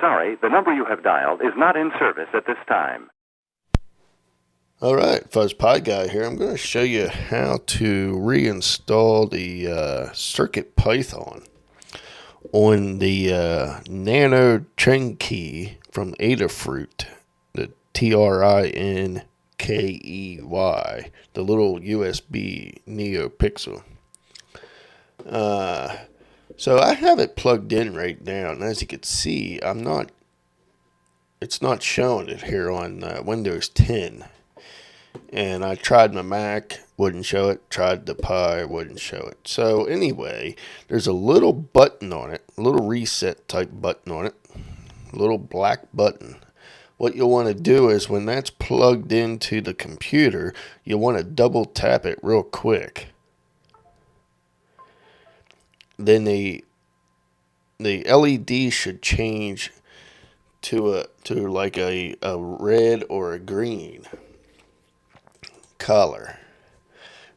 sorry, the number you have dialed is not in service at this time. Alright, FuzzPod Guy here. I'm going to show you how to reinstall the CircuitPython on the Nano Trinkey from Adafruit, the Trinkey, the little USB NeoPixel. So I have it plugged in right now, and as you can see, it's not showing it here on Windows 10. And I tried my Mac, wouldn't show it. Tried the Pi, wouldn't show it. So anyway, there's a little button on it, a little reset type button on it, a little black button. What you'll want to do is when that's plugged into the computer, you'll want to double tap it real quick. Then the LED should change to like a red or a green color.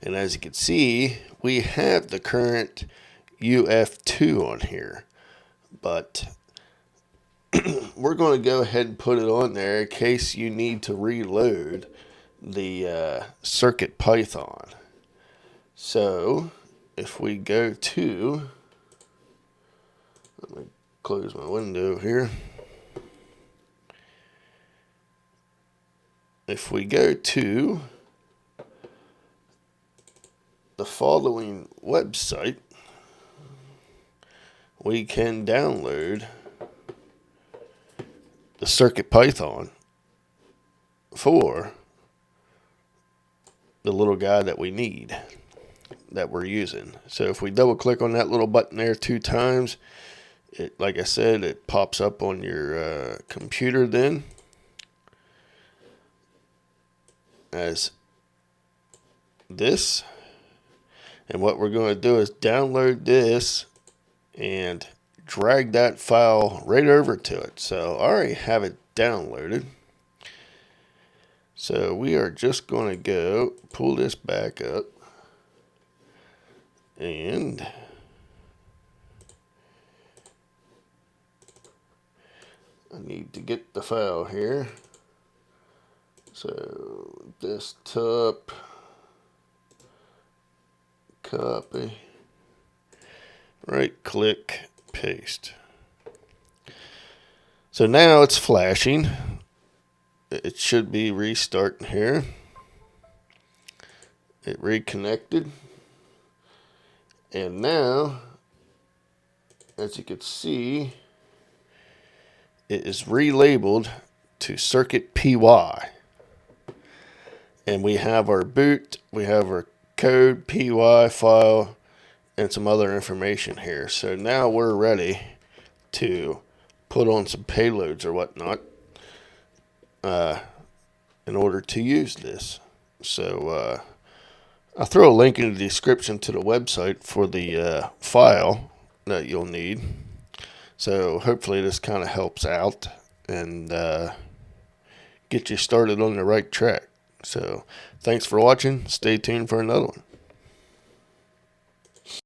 And as you can see, we have the current UF2 on here, but we're going to go ahead and put it on there in case you need to reload the CircuitPython. So if we go to, let me close my window here. If we go to the following website, we can download the CircuitPython for the little guy that we need, that we're using. So if we double click on that little button there 2 times, it, like I said, it pops up on your computer then as this. And what we're going to do is download this and drag that file right over to it. So I already have it downloaded. So we are just going to go pull this back up, and I need to get the file here. So desktop, copy, right click, paste. So now it's flashing. It should be restarting here. It reconnected. And now, as you can see, it is relabeled to CircuitPy. And we have our boot, we have our code, PY file, and some other information here. So now we're ready to put on some payloads or whatnot in order to use this. So I'll throw a link in the description to the website for the file that you'll need. So hopefully this kind of helps out and get you started on the right track. So thanks for watching. Stay tuned for another one.